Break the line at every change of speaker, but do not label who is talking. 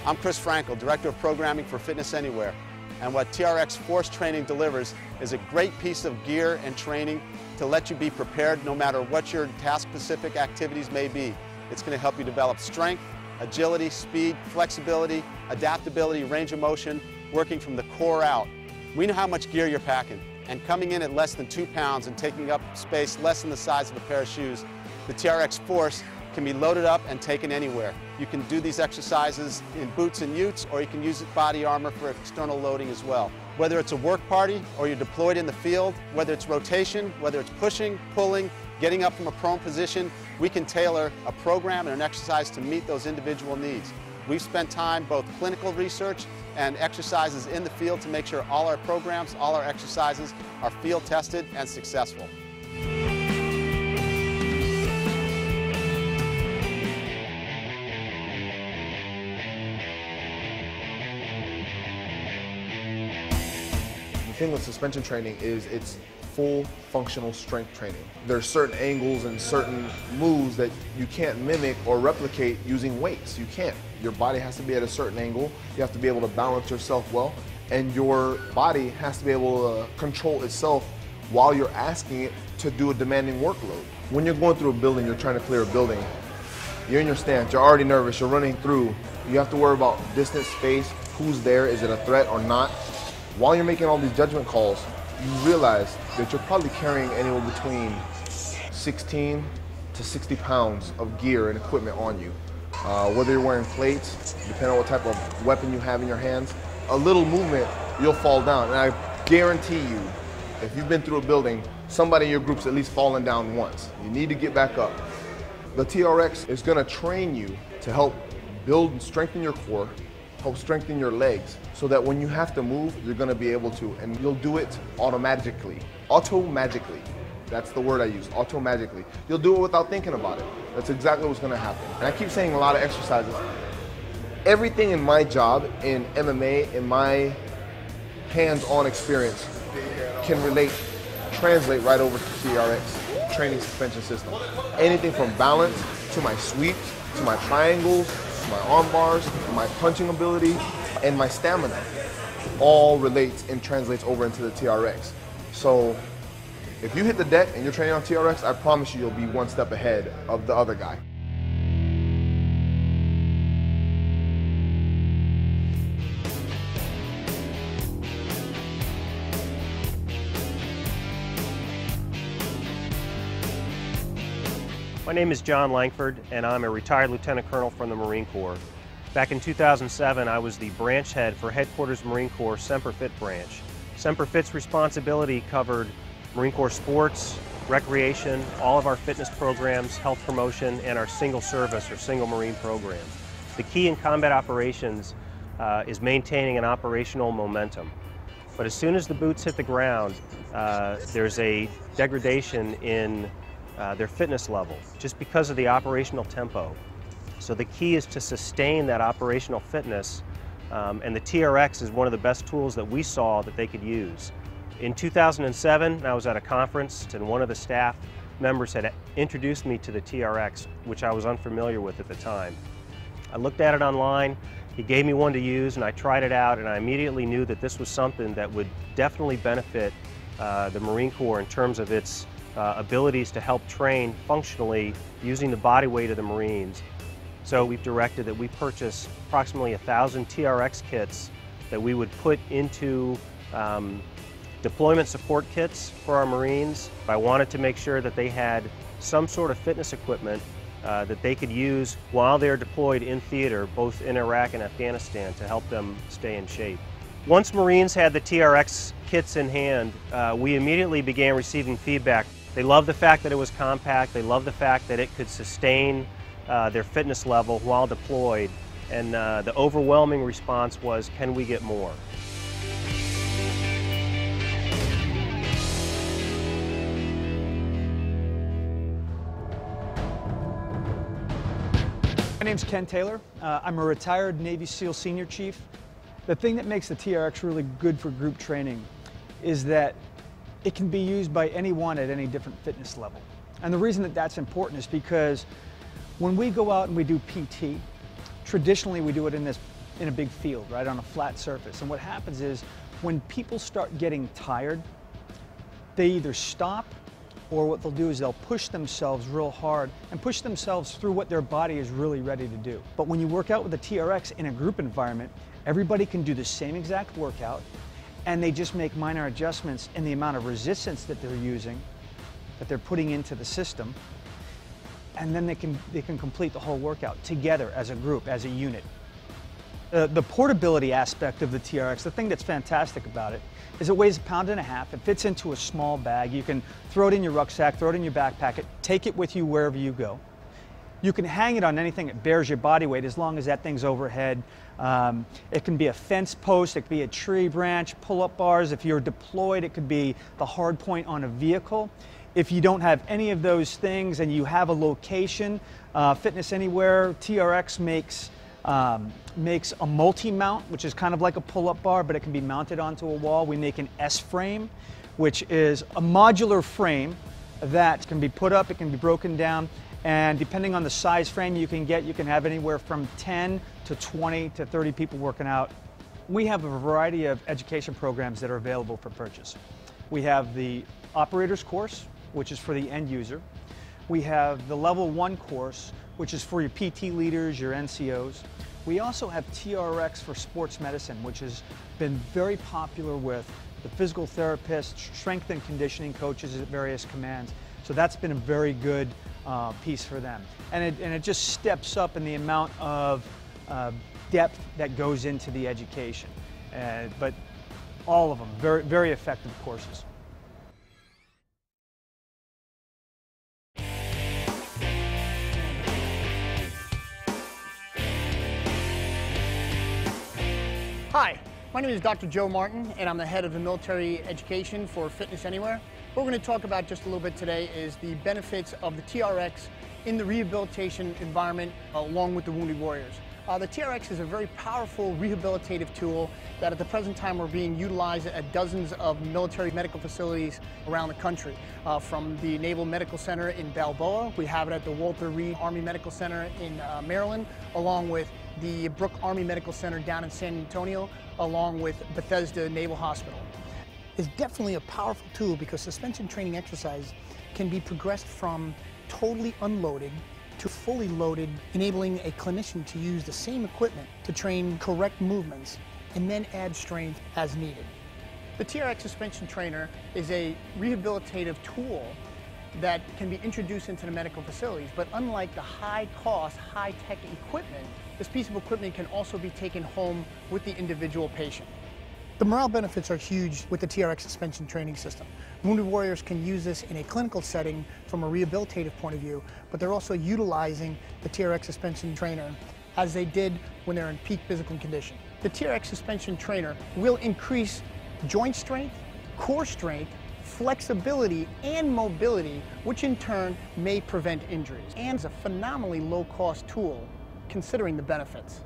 I'm Chris Frankel, Director of Programming for Fitness Anywhere, and what TRX Force Training delivers is a great piece of gear and training to let you be prepared no matter what your task-specific activities may be. It's going to help you develop strength, agility, speed, flexibility, adaptability, range of motion, working from the core out. We know how much gear you're packing, and coming in at less than 2 pounds and taking up space less than the size of a pair of shoes, the TRX Force can be loaded up and taken anywhere. You can do these exercises in boots and utes, or you can use body armor for external loading as well. Whether it's a work party or you're deployed in the field, whether it's rotation, whether it's pushing, pulling, getting up from a prone position, we can tailor a program and an exercise to meet those individual needs. We've spent time, both clinical research and exercises in the field, to make sure all our programs, all our exercises are field tested and successful.
The thing with suspension training is it's full functional strength training. There's certain angles and certain moves that you can't mimic or replicate using weights. You can't. Your body has to be at a certain angle. You have to be able to balance yourself well, and your body has to be able to control itself while you're asking it to do a demanding workload. When you're going through a building, you're trying to clear a building, you're in your stance, you're already nervous, you're running through. You have to worry about distance, space, who's there, is it a threat or not. While you're making all these judgment calls, you realize that you're probably carrying anywhere between 16 to 60 pounds of gear and equipment on you. Whether you're wearing plates, depending on what type of weapon you have in your hands, a little movement, you'll fall down. And I guarantee you, if you've been through a building, somebody in your group's at least fallen down once. You need to get back up. The TRX is gonna train you to help build and strengthen your core, help strengthen your legs, so that when you have to move, you're gonna be able to, and you'll do it automatically. Automagically. That's the word I use, automagically. You'll do it without thinking about it. That's exactly what's gonna happen. And I keep saying a lot of exercises. Everything in my job, in MMA, in my hands-on experience, can translate right over to TRX training suspension system. Anything from balance, to my sweeps, to my triangles, my arm bars, my punching ability, and my stamina all relates and translates over into the TRX. So if you hit the deck and you're training on TRX, I promise you you'll be one step ahead of the other guy.
My name is John Langford, and I'm a retired Lieutenant Colonel from the Marine Corps. Back in 2007, I was the branch head for Headquarters Marine Corps Semper Fit branch. Semper Fit's responsibility covered Marine Corps sports, recreation, all of our fitness programs, health promotion, and our single service or single Marine program. The key in combat operations is maintaining an operational momentum. But as soon as the boots hit the ground, there's a degradation in their fitness level, just because of the operational tempo. So the key is to sustain that operational fitness, and the TRX is one of the best tools that we saw that they could use. In 2007, I was at a conference, and one of the staff members had introduced me to the TRX, which I was unfamiliar with at the time. I looked at it online, he gave me one to use, and I tried it out, and I immediately knew that this was something that would definitely benefit the Marine Corps in terms of its abilities to help train functionally using the body weight of the Marines. So we've directed that we purchase approximately 1,000 TRX kits that we would put into deployment support kits for our Marines. I wanted to make sure that they had some sort of fitness equipment that they could use while they're deployed in theater, both in Iraq and Afghanistan, to help them stay in shape. Once Marines had the TRX kits in hand, we immediately began receiving feedback. They loved the fact that it was compact, they loved the fact that it could sustain their fitness level while deployed, and the overwhelming response was, can we get more?
My name's Ken Taylor. I'm a retired Navy SEAL Senior Chief. The thing that makes the TRX really good for group training is that it can be used by anyone at any different fitness level. And the reason that that's important is because when we go out and we do PT, traditionally we do it in this in a big field, right, on a flat surface. And what happens is when people start getting tired, they either stop, or what they'll do is they'll push themselves real hard and push themselves through what their body is really ready to do. But when you work out with a TRX in a group environment, everybody can do the same exact workout, and they just make minor adjustments in the amount of resistance that they're using, that they're putting into the system, and then they can complete the whole workout together as a group, as a unit. The portability aspect of the TRX, the thing that's fantastic about it, is it weighs 1.5 pounds. It fits into a small bag. You can throw it in your rucksack, throw it in your backpack, take it with you wherever you go. You can hang it on anything that bears your body weight as long as that thing's overhead. It can be a fence post, it could be a tree branch, pull-up bars. If you're deployed, it could be the hard point on a vehicle. If you don't have any of those things and you have a location, Fitness Anywhere, TRX makes a multi-mount, which is kind of like a pull-up bar, but it can be mounted onto a wall. We make an S-frame, which is a modular frame that can be put up, it can be broken down, and depending on the size frame you can have anywhere from 10 to 20 to 30 people working out. We have a variety of education programs that are available for purchase. We have the operator's course, which is for the end user. We have the level 1 course, which is for your PT leaders, your NCOs. We also have TRX for sports medicine, which has been very popular with the physical therapists, strength and conditioning coaches at various commands. So that's been a very good piece for them. And it just steps up in the amount of depth that goes into the education. But all of them, very, very effective courses.
Hi, my name is Dr. Joe Martin, and I'm the head of the military education for Fitness Anywhere. What we're going to talk about just a little bit today is the benefits of the TRX in the rehabilitation environment along with the Wounded Warriors. The TRX is a very powerful rehabilitative tool that at the present time we're being utilized at dozens of military medical facilities around the country. From the Naval Medical Center in Balboa, we have it at the Walter Reed Army Medical Center in Maryland, along with the Brooke Army Medical Center down in San Antonio, along with Bethesda Naval Hospital. It's definitely a powerful tool because suspension training exercise can be progressed from totally unloaded to fully loaded, enabling a clinician to use the same equipment to train correct movements and then add strength as needed. The TRX suspension trainer is a rehabilitative tool that can be introduced into the medical facilities, but unlike the high-cost, high-tech equipment, this piece of equipment can also be taken home with the individual patient. The morale benefits are huge with the TRX suspension training system. Wounded Warriors can use this in a clinical setting from a rehabilitative point of view, but they're also utilizing the TRX suspension trainer as they did when they're in peak physical condition. The TRX suspension trainer will increase joint strength, core strength, flexibility, and mobility, which in turn may prevent injuries. And it's a phenomenally low-cost tool considering the benefits.